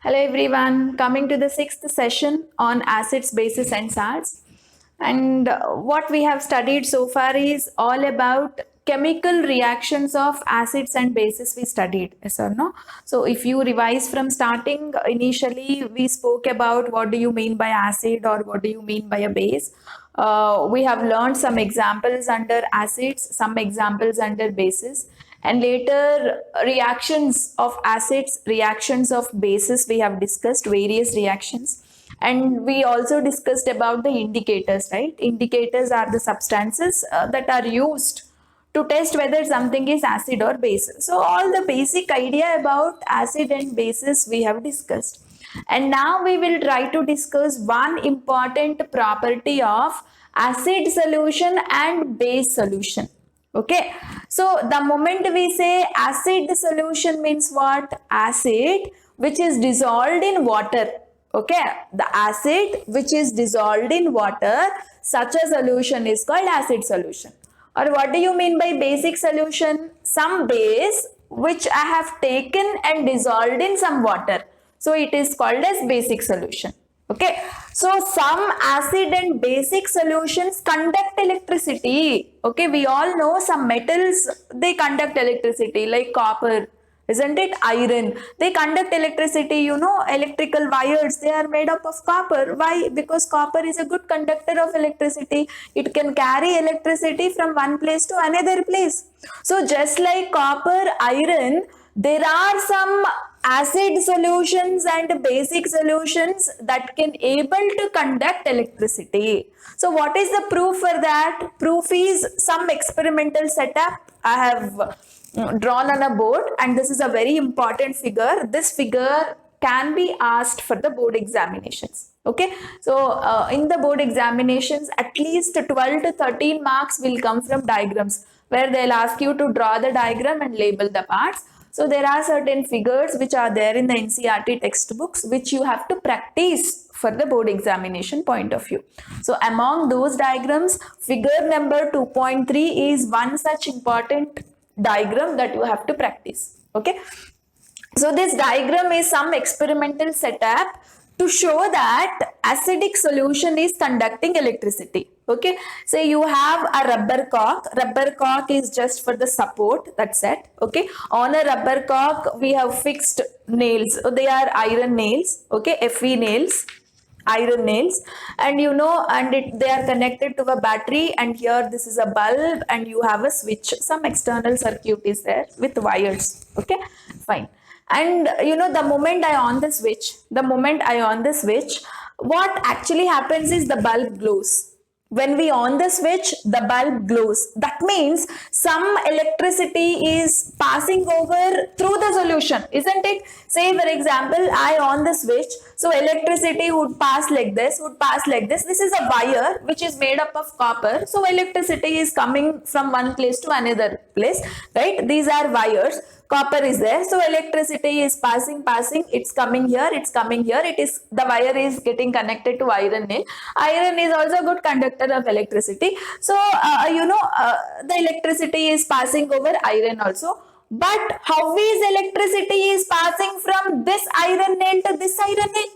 Hello everyone, coming to the sixth session on acids, bases and salts. And what we have studied so far is all about chemical reactions of acids and bases we studied, yes or no? So if you revise from starting, initially we spoke about what do you mean by acid or what do you mean by a base. We have learned some examples under acids, some examples under bases, and later reactions of acids, reactions of bases, we have discussed various reactions. And we also discussed about the indicators, right? Indicators are the substances that are used to test whether something is acid or base. So all the basic idea about acid and bases we have discussed. And now we will try to discuss one important property of acid solution and base solution. Okay, so the moment we say acid solution means what? Acid which is dissolved in water. Okay, the acid which is dissolved in water, such a solution is called acid solution. Or what do you mean by basic solution? Some base which I have taken and dissolved in some water. So it is called as basic solution. Okay, so some acid and basic solutions conduct electricity. Okay, we all know some metals, they conduct electricity like copper, isn't it? Iron, they conduct electricity. You know, electrical wires, they are made up of copper. Why? Because copper is a good conductor of electricity. It can carry electricity from one place to another place. So just like copper, iron, there are some acid solutions and basic solutions that can able to conduct electricity. So what is the proof for that? Proof is some experimental setup I have drawn on a board, and this is a very important figure. This figure can be asked for the board examinations. Okay, so in the board examinations, at least 12 to 13 marks will come from diagrams, where they'll ask you to draw the diagram and label the parts. So there are certain figures which are there in the NCERT textbooks which you have to practice for the board examination point of view. So among those diagrams, figure number 2.3 is one such important diagram that you have to practice. Okay, so this diagram is some experimental setup to show that acidic solution is conducting electricity. Okay, so you have a rubber cock. Rubber cock is just for the support, that's it. Okay, on a rubber cock we have fixed nails. They are iron nails. Okay, Fe nails, iron nails, and you know, and they are connected to a battery, and here this is a bulb, and you have a switch. Some external circuit is there with wires. Okay, fine. And you know, the moment I on the switch, what actually happens is the bulb glows. When we on the switch, the bulb glows. That means some electricity is passing over through the solution, isn't it? Say for example, I on the switch, so electricity would pass like this, This is a wire which is made up of copper. So electricity is coming from one place to another place, right? These are wires, copper is there, so electricity is passing, it's coming here, it is, the wire is getting connected to iron nail. Iron is also a good conductor of electricity. So the electricity is passing over iron also. But how is electricity is passing from this iron nail to this iron nail?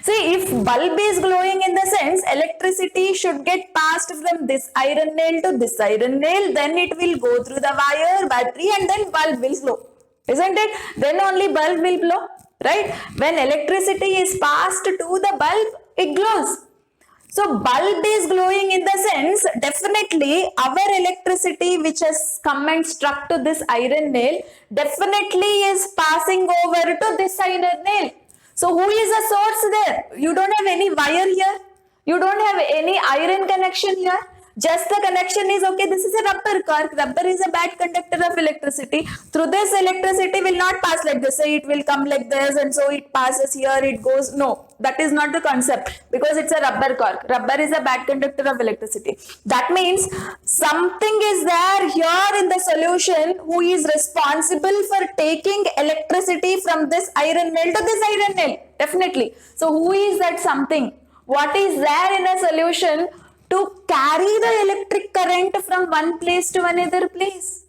See, if bulb is glowing, in the sense electricity should get passed from this iron nail to this iron nail, then it will go through the wire, battery, and then bulb will glow, isn't it? Then only bulb will glow, right? When electricity is passed to the bulb, it glows. So bulb is glowing, in the sense definitely our electricity which has come and struck to this iron nail definitely is passing over to this iron nail. So who is the source there? You don't have any wire here. You don't have any iron connection here. Just the connection is okay. This is a rubber cork. Rubber is a bad conductor of electricity. Through this, electricity will not pass like this. Say it will come like this, and so it passes here, it goes. No, that is not the concept, because it's a rubber cork. Rubber is a bad conductor of electricity. That means something is there here in the solution who is responsible for taking electricity from this iron nail to this iron nail. Definitely. So who is that something? What is there in a solution to carry the electric current from one place to another place?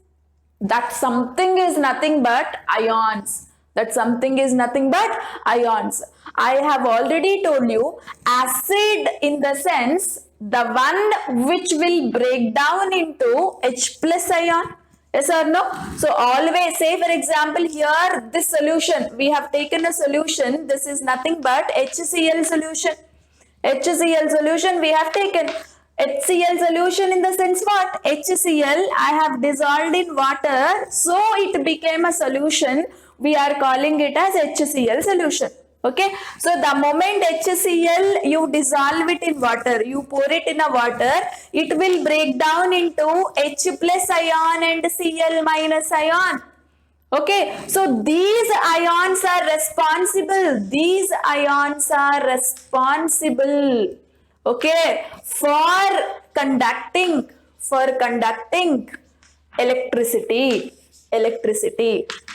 That something is nothing but ions. That something is nothing but ions. I have already told you, acid in the sense the one which will break down into H plus ion. Yes or no? So always say, for example, here this solution, we have taken a solution, this is nothing but HCl solution. HCl solution we have taken. HCl solution in the sense what? HCl I have dissolved in water, so it became a solution. We are calling it as HCl solution. Okay, so the moment HCl you dissolve it in water, you pour it in a water, it will break down into H plus ion and Cl minus ion. Okay, so these ions are responsible. These ions are responsible. Okay, for conducting electricity.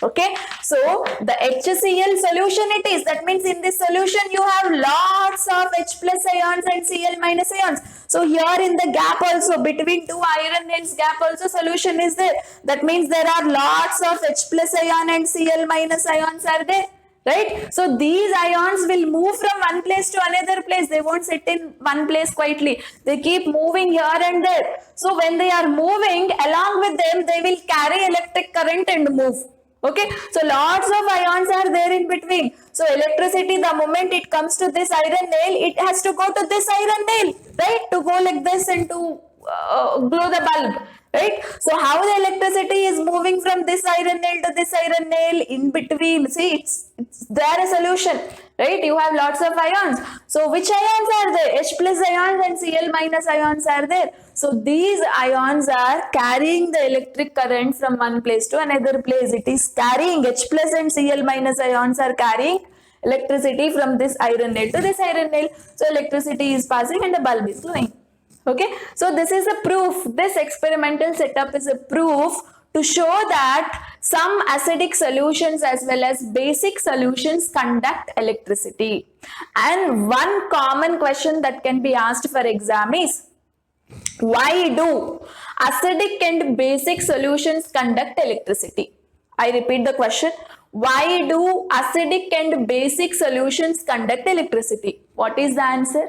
Okay, so the HCl solution it is. That means in this solution you have lots of H plus ions and Cl minus ions. So here in the gap also, between two iron nails gap also solution is there. That means there are lots of H plus ion and Cl minus ions are there. Right? So these ions will move from one place to another place. They won't sit in one place quietly. They keep moving here and there. So when they are moving, along with them, they will carry electric current and move. Okay, so lots of ions are there in between. So electricity, the moment it comes to this iron nail, it has to go to this iron nail, right? To go like this and to glow the bulb, right? So how the electricity is moving from this iron nail to this iron nail in between? See, it's there a solution, right? You have lots of ions. So which ions are there? H plus ions and Cl minus ions are there. So these ions are carrying the electric current from one place to another place. It is carrying H plus and Cl minus ions are carrying electricity from this iron nail to this iron nail. So electricity is passing and the bulb is glowing. Okay, so this is a proof. This experimental setup is a proof to show that some acidic solutions as well as basic solutions conduct electricity. And one common question that can be asked for exam is, why do acidic and basic solutions conduct electricity? I repeat the question. Why do acidic and basic solutions conduct electricity? What is the answer?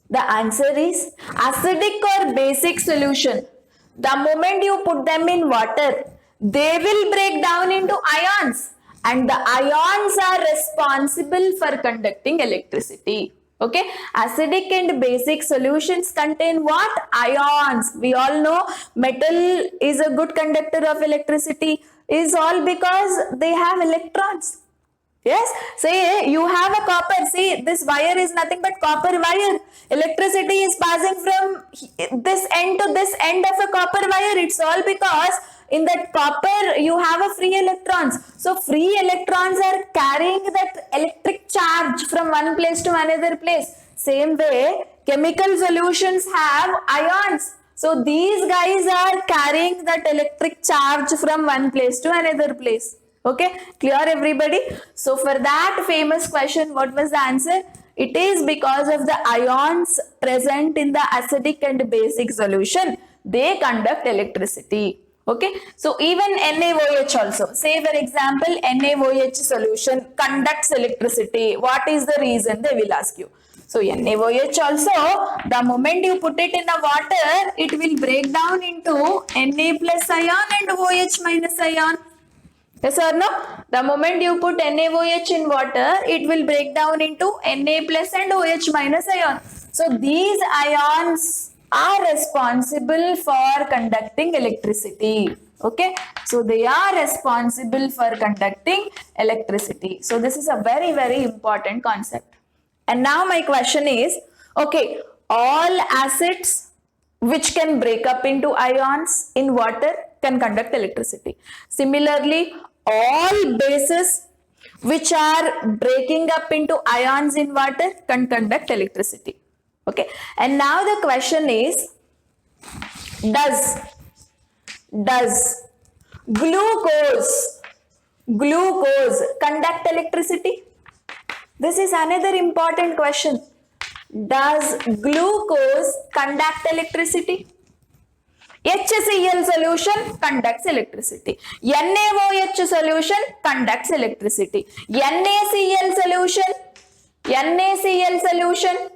The answer is acidic or basic solution. The moment you put them in water, they will break down into ions, and the ions are responsible for conducting electricity. Okay, acidic and basic solutions contain what? Ions. We all know metal is a good conductor of electricity, is all because they have electrons. Yes, say you have a copper, see this wire is nothing but copper wire. Electricity is passing from this end to this end of a copper wire. It's all because in that copper you have a free electrons. So free electrons are carrying that electric charge from one place to another place. Same way, chemical solutions have ions. So these guys are carrying that electric charge from one place to another place. Okay, clear everybody? So for that famous question, what was the answer? It is because of the ions present in the acidic and basic solution, they conduct electricity. Okay, so even NaOH also, say for example, NaOH solution conducts electricity. What is the reason? They will ask you. So NaOH also, the moment you put it in the water, it will break down into Na plus ion and OH minus ion. Yes or no? The moment you put NaOH in water, it will break down into Na plus and OH minus ion. So these ions are responsible for conducting electricity. Okay, so they are responsible for conducting electricity. So this is a very, very important concept. And now my question is, okay, all acids which can break up into ions in water can conduct electricity. Similarly, all bases which are breaking up into ions in water can conduct electricity. Okay, and now the question is, does glucose conduct electricity? This is another important question. Does glucose conduct electricity? HCl solution conducts electricity. NaOH solution conducts electricity. NaCl solution,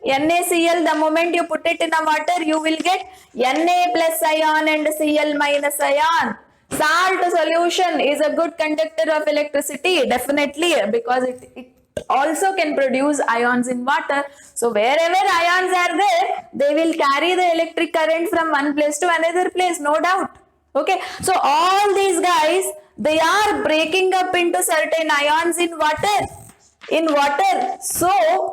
NaCl, the moment you put it in a water, you will get Na plus ion and Cl minus ion. Salt solution is a good conductor of electricity, definitely, because it also can produce ions in water. So wherever ions are there, they will carry the electric current from one place to another place, no doubt. Okay, so all these guys, they are breaking up into certain ions in water. So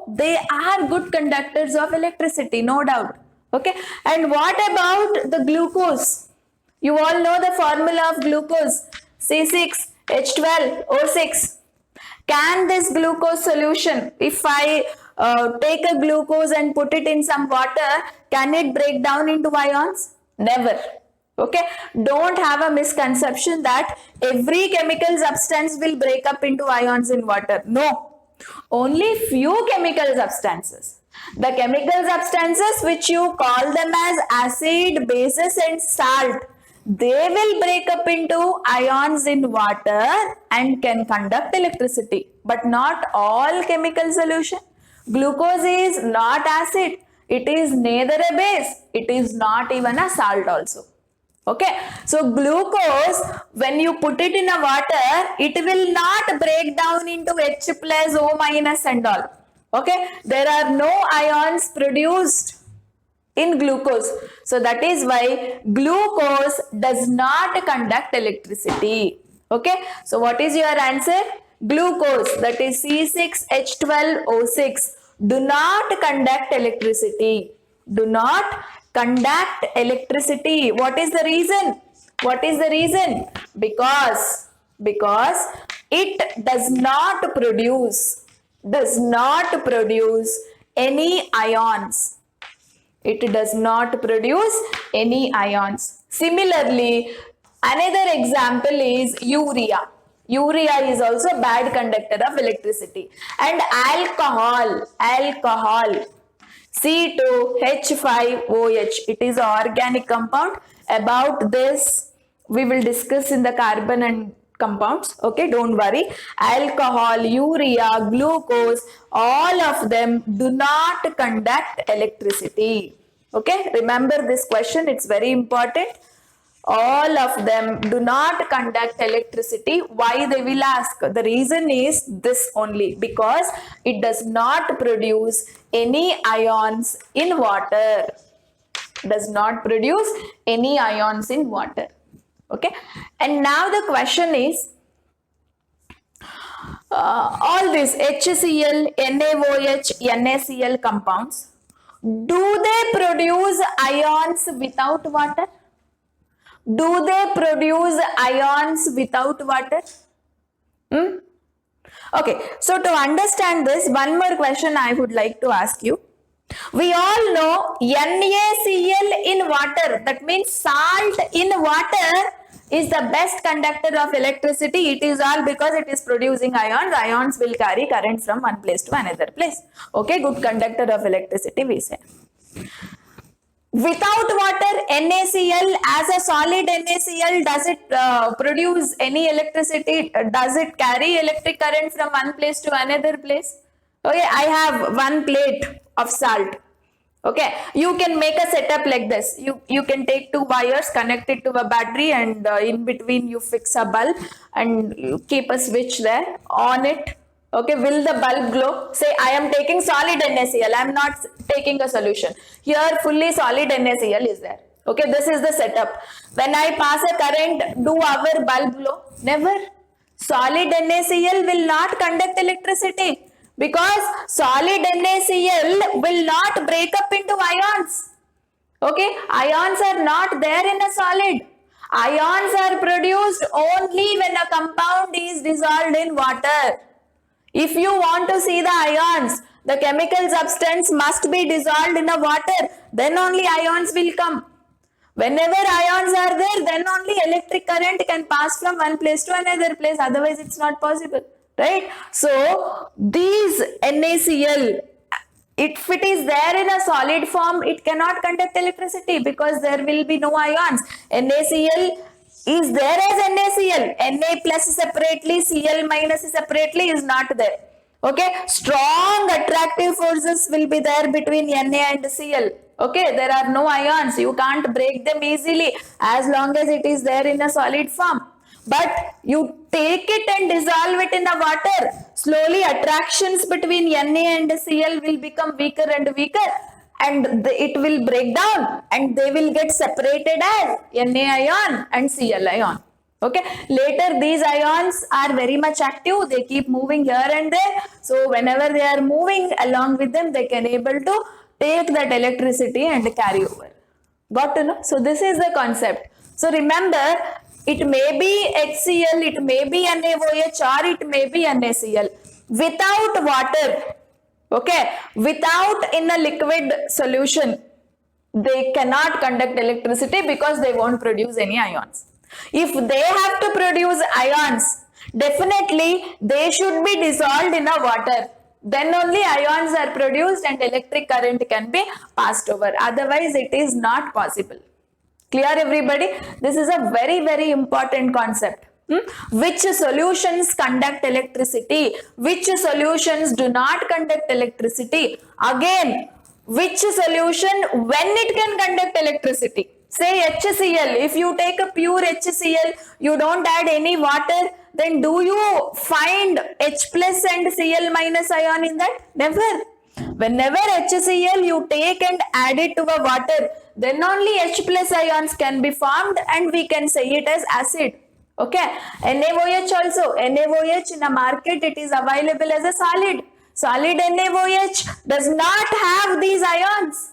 they are good conductors of electricity, no doubt. Okay, and what about the glucose? You all know the formula of glucose, C6H12O6. Can this glucose solution, if I take a glucose and put it in some water, can it break down into ions? Never. Okay, don't have a misconception that every chemical substance will break up into ions in water. No, only few chemical substances. The chemical substances which you call them as acid, bases and salt, they will break up into ions in water and can conduct electricity, but not all chemical solution. Glucose is not acid, it is neither a base, it is not even a salt also. Okay, so glucose, when you put it in a water, it will not break down into H plus O minus and all. Okay, there are no ions produced in glucose. So that is why glucose does not conduct electricity. Okay, so what is your answer? Glucose, that is C6H12O6, do not conduct electricity. Do not conduct electricity. What is the reason? What is the reason? Because it does not produce any ions. It does not produce any ions. Similarly, another example is urea. Urea is also a bad conductor of electricity. And alcohol, C2H5OH, it is an organic compound. About this, we will discuss in the carbon and compounds. Okay, don't worry. Alcohol, urea, glucose, all of them do not conduct electricity. Okay, remember this question, it's very important. All of them do not conduct electricity. Why, they will ask? The reason is this only, because it does not produce any ions in water. Does not produce any ions in water. Okay, and now the question is, all these HCl, NaOH, NaCl compounds, do they produce ions without water? Do they produce ions without water? Okay, so to understand this, one more question I would like to ask you. We all know NaCl in water, that means salt in water is the best conductor of electricity. It is all because it is producing ions. Ions will carry current from one place to another place. Okay, good conductor of electricity, we say. Without water, NaCl, as a solid NaCl, does it produce any electricity? Does it carry electric current from one place to another place? Okay, I have one plate of salt. Okay, you can make a setup like this. You can take two wires, connect it to a battery, and in between you fix a bulb and you keep a switch there, on it. Okay, will the bulb glow? Say, I am taking solid NaCl, I am not taking a solution. Here fully solid NaCl is there. Okay, this is the setup. When I pass a current, do our bulb glow? Never. Solid NaCl will not conduct electricity, because solid NaCl will not break up into ions. Okay, ions are not there in a solid. Ions are produced only when a compound is dissolved in water. If you want to see the ions, the chemical substance must be dissolved in a water, then only ions will come. Whenever ions are there, then only electric current can pass from one place to another place, otherwise it's not possible, right? So these NaCl, If it is there in a solid form, it cannot conduct electricity because there will be no ions. NaCl is there as NaCl. Na plus separately, Cl minus separately is not there. Okay, strong attractive forces will be there between Na and Cl. Okay, there are no ions. You can't break them easily as long as it is there in a solid form. But you take it and dissolve it in the water. Slowly attractions between Na and Cl will become weaker and weaker, and it will break down and they will get separated as Na ion and Cl ion. Okay, later these ions are very much active. They keep moving here and there. So whenever they are moving along with them, they can able to take that electricity and carry over. Got to know? So this is the concept. So remember, it may be HCl, it may be NaOH, or it may be NaCl. Without water, okay, without in a liquid solution, they cannot conduct electricity because they won't produce any ions. If they have to produce ions, definitely they should be dissolved in a water. Then only ions are produced and electric current can be passed over. Otherwise, it is not possible. Clear, everybody? This is a very important concept. Which solutions conduct electricity? Which solutions do not conduct electricity? Again, which solution when it can conduct electricity? Say HCl. If you take a pure HCl, you don't add any water, then do you find H plus and Cl minus ion in that? Never. Whenever HCl you take and add it to a water, then only H plus ions can be formed and we can say it as acid. Okay. NaOH also. NaOH in a market, it is available as a solid. Solid NaOH does not have these ions.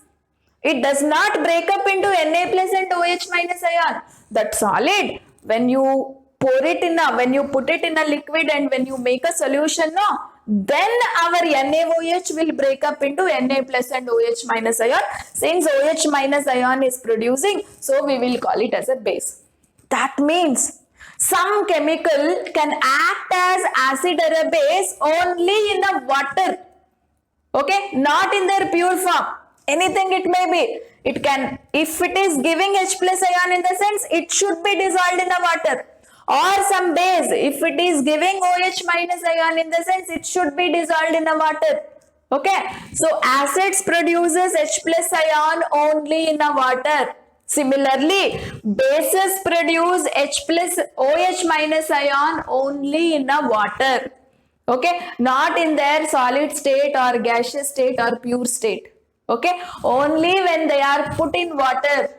It does not break up into Na plus and OH minus ion. That solid, when you put it in a liquid and when you make a solution, no, then our NaOH will break up into Na plus and OH minus ion. Since OH minus ion is producing, so we will call it as a base. That means some chemical can act as acid or a base only in the water. Okay, not in their pure form. Anything it may be. It can, if it is giving H plus ion in the sense, it should be dissolved in the water. Or some base, if it is giving OH minus ion in the sense, it should be dissolved in the water. Okay, so acids produces H plus ion only in the water. Similarly, bases produce H plus OH minus ion only in the water. Okay, not in their solid state or gaseous state or pure state. Okay, only when they are put in water,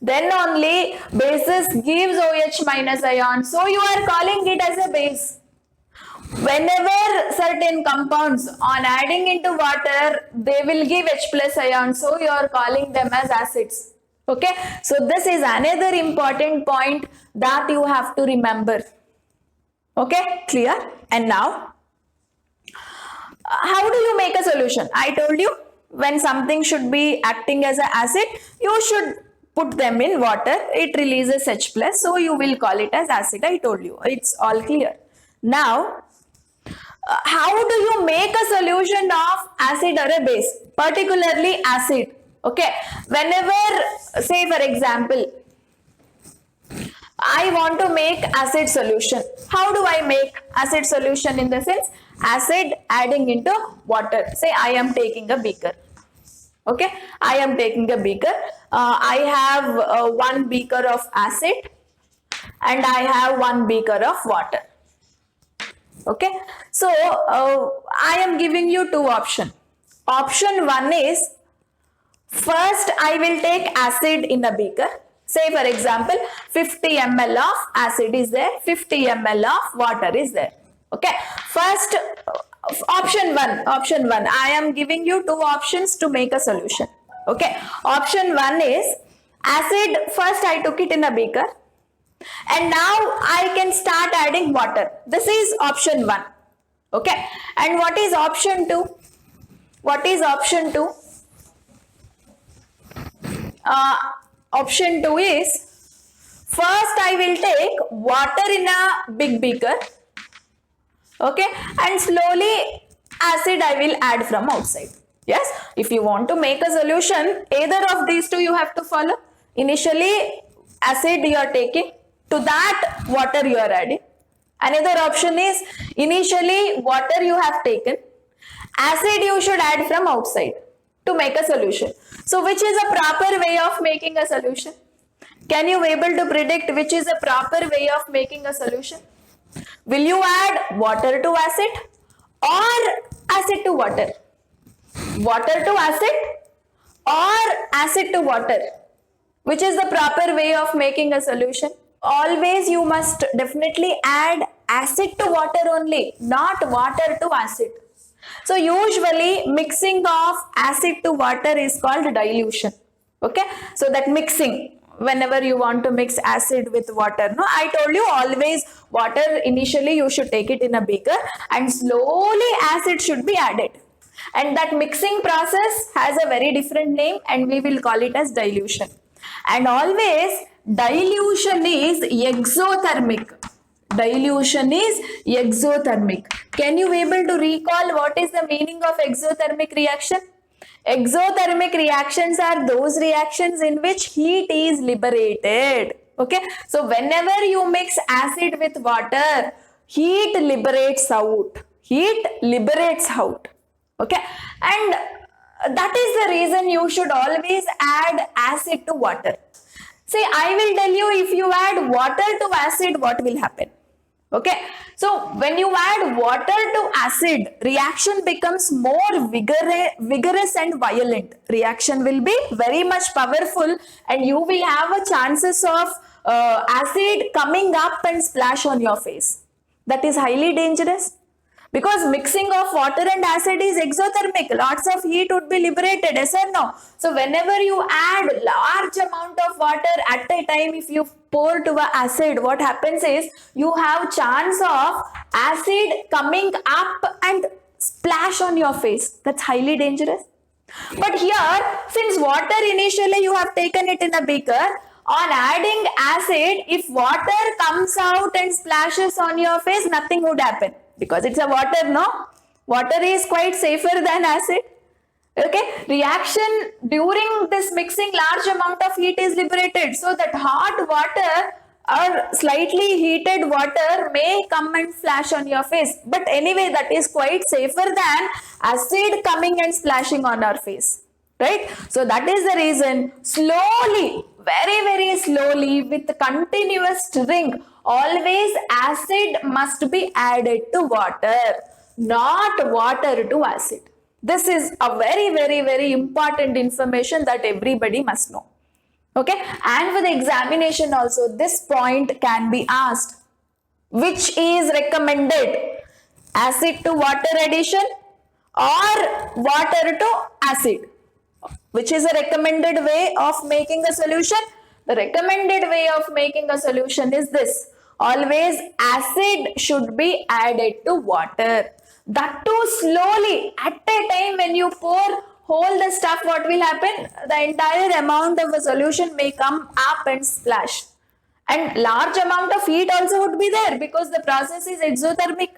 then only bases gives OH minus ion. So you are calling it as a base. Whenever certain compounds on adding into water, they will give H plus ion. So you are calling them as acids. Okay, so this is another important point that you have to remember. Okay, clear? And now, how do you make a solution? I told you, when something should be acting as an acid, you should put them in water. It releases H plus, so you will call it as acid. I told you, it's all clear. Now, how do you make a solution of acid or a base, particularly acid? Okay, whenever, say for example, I want to make acid solution. How do I make acid solution? In the sense, acid adding into water. Say I am taking a beaker. Okay, I am taking a beaker. I have 1 beaker of acid and I have 1 beaker of water. Okay, so I am giving you 2 options. Option 1 is, first I will take acid in a beaker. Say for example, 50 ml of acid is there, 50 ml of water is there. Okay, first option 1, I am giving you 2 options to make a solution. Okay, option 1 is acid, first I took it in a beaker and now I can start adding water. This is option 1. Okay, and what is option 2? What is option 2? Option 2 is, first I will take water in a big beaker, okay, and slowly acid I will add from outside. Yes, if you want to make a solution, either of these two you have to follow. Initially, acid you are taking, to that water you are adding. Another option is initially water you have taken, acid you should add from outside to make a solution. So which is a proper way of making a solution? Can you able to predict which is a proper way of making a solution? Will you add water to acid or acid to water? Water to acid or acid to water? Which is the proper way of making a solution? Always you must definitely add acid to water only, not water to acid. So usually mixing of acid to water is called dilution. Okay, so that mixing, whenever you want to mix acid with water, no, I told you always water initially you should take it in a beaker and slowly acid should be added. And that mixing process has a very different name and we will call it as dilution. And always dilution is exothermic. Dilution is exothermic. Can you able to recall what is the meaning of exothermic reaction? Exothermic reactions are those reactions in which heat is liberated. Okay, so whenever you mix acid with water, heat liberates out. Heat liberates out. Okay, and that is the reason you should always add acid to water. See, I will tell you, if you add water to acid, what will happen? Okay, so when you add water to acid, reaction becomes more vigorous and violent. Reaction will be very much powerful and you will have a chances of acid coming up and splash on your face. That is highly dangerous. Because mixing of water and acid is exothermic, lots of heat would be liberated, yes or no? So whenever you add large amount of water at a time, if you pour to a acid, what happens is you have chance of acid coming up and splash on your face. That's highly dangerous. But here, since water initially you have taken it in a beaker, on adding acid, if water comes out and splashes on your face, nothing would happen. Because it's a water, no? Water is quite safer than acid. Okay, reaction during this mixing, large amount of heat is liberated. So that hot water or slightly heated water may come and flash on your face. But anyway, that is quite safer than acid coming and splashing on our face. Right? So that is the reason, slowly, very slowly, with continuous stirring, always acid must be added to water, not water to acid. This is a very important information that everybody must know. Okay, and for the examination also, this point can be asked. Which is recommended? Acid to water addition or water to acid? Which is a recommended way of making a solution? The recommended way of making a solution is this. Always acid should be added to water. That too slowly, at a time. When you pour whole the stuff, what will happen? The entire amount of a solution may come up and splash. And large amount of heat also would be there because the process is exothermic.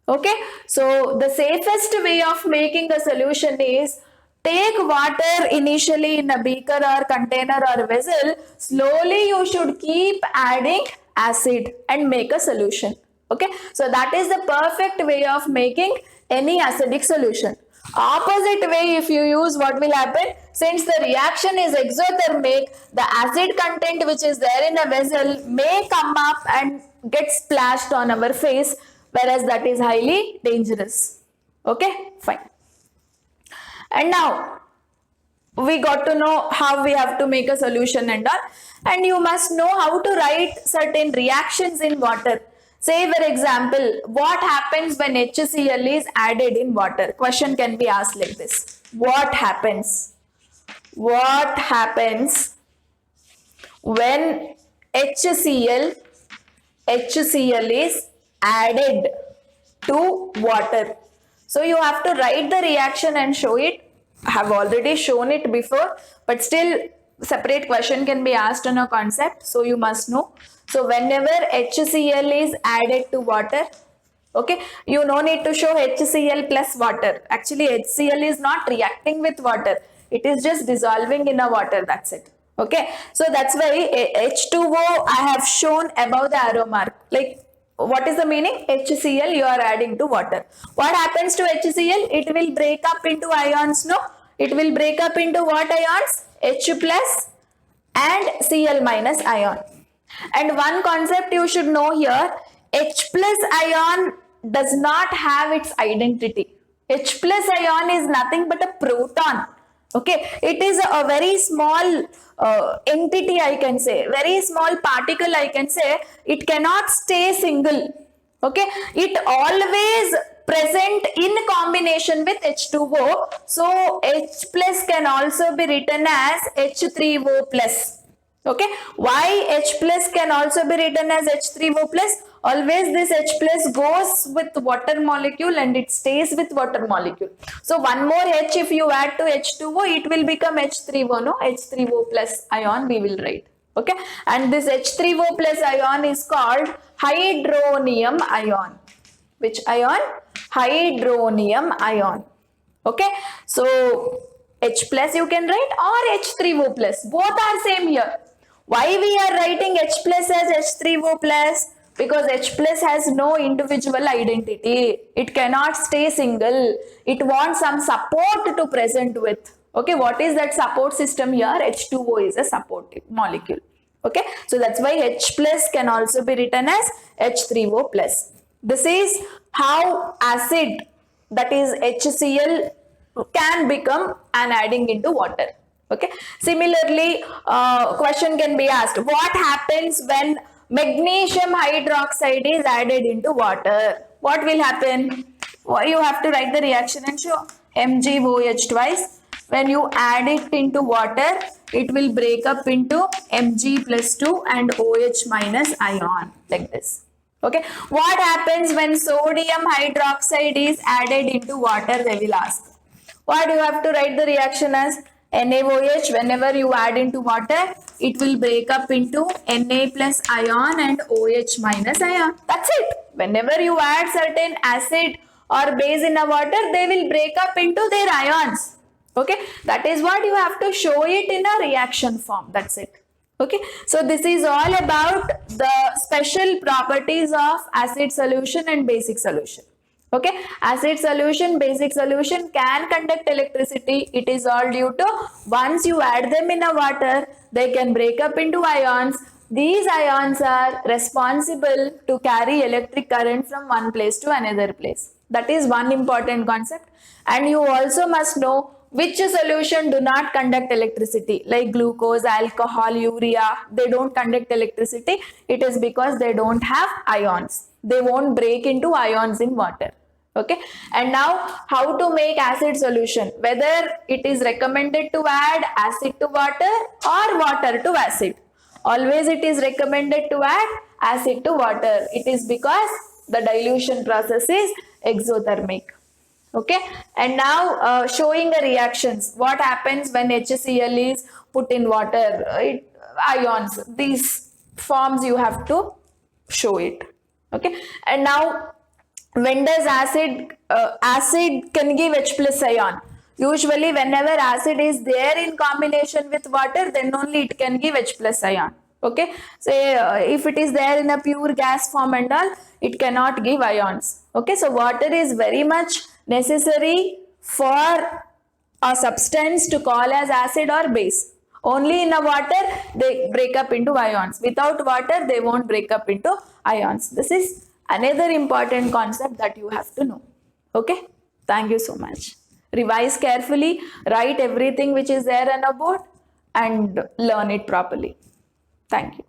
Okay, so the safest way of making a solution is take water initially in a beaker or container or vessel. Slowly you should keep adding acid and make a solution. Okay, so that is the perfect way of making any acidic solution. Opposite way, if you use, what will happen? Since the reaction is exothermic, the acid content which is there in a vessel may come up and get splashed on our face, whereas that is highly dangerous. Okay, fine. And now we got to know how we have to make a solution and all, and you must know how to write certain reactions in water. Say for example, what happens when HCl is added in water? Question can be asked like this. What happens? What happens when HCl is added to water? So you have to write the reaction and show it. I have already shown it before, but still separate question can be asked on a concept, so you must know. So whenever HCl is added to water, Okay, you no need to show HCl plus water. Actually, HCl is not reacting with water. It is just dissolving in a water. That's it. Okay, so that's why H2O I have shown above the arrow mark. Like, what is the meaning? HCl you are adding to water. What happens to HCl? It will break up into ions. No, it will break up into what ions? H plus and Cl minus ion. And one concept you should know here, H plus ion does not have its identity. H plus ion is nothing but a proton. Okay, it is a very small entity, I can say, very small particle, I can say. It cannot stay single. Okay, it always present in combination with H2O. So H plus can also be written as H3O plus. Okay, why H plus can also be written as H3O plus? Always this H plus goes with water molecule and it stays with water molecule. So one more H if you add to H2O, it will become H3O, no? H3O plus ion we will write. Okay, and this H3O plus ion is called hydronium ion. Which ion? Hydronium ion. Okay, so H plus you can write or H3O plus. Both are same here. Why we are writing H plus as H3O plus? Because H plus has no individual identity. It cannot stay single. It wants some support to present with. Okay, what is that support system here? H2O is a support molecule. Okay, so that's why H plus can also be written as H3O plus. This is how acid, that is HCl, can become an adding into water. Okay, similarly, question can be asked, what happens when magnesium hydroxide is added into water? What will happen? You have to write the reaction and show. MgOH twice. When you add it into water, it will break up into Mg plus 2 and OH minus ion, like this. Okay, what happens when sodium hydroxide is added into water? They will ask. What you have to write the reaction as? NaOH, whenever you add into water, it will break up into Na plus ion and OH minus ion. That's it. Whenever you add certain acid or base in a water, they will break up into their ions. Okay, that is what you have to show it in a reaction form. That's it. Okay, so this is all about the special properties of acid solution and basic solution. Okay, acid solution, basic solution can conduct electricity. It is all due to once you add them in a water, they can break up into ions. These ions are responsible to carry electric current from one place to another place. That is one important concept. And you also must know which solution do not conduct electricity, like glucose, alcohol, urea. They don't conduct electricity. It is because they don't have ions. They won't break into ions in water. Okay, and now how to make acid solution? Whether it is recommended to add acid to water or water to acid. Always it is recommended to add acid to water. It is because the dilution process is exothermic. Okay, and now showing the reactions. What happens when HCl is put in water? Ions. These forms you have to show it. Okay, and now when does acid can give H plus ion? Usually whenever acid is there in combination with water, then only it can give H plus ion. Okay, say if it is there in a pure gas form and all, it cannot give ions. Okay, so water is very much necessary for a substance to call as acid or base. Only in a water they break up into ions. Without water they won't break up into ions. This is another important concept that you have to know. Okay, thank you so much. Revise carefully, write everything which is there on a board and learn it properly. Thank you.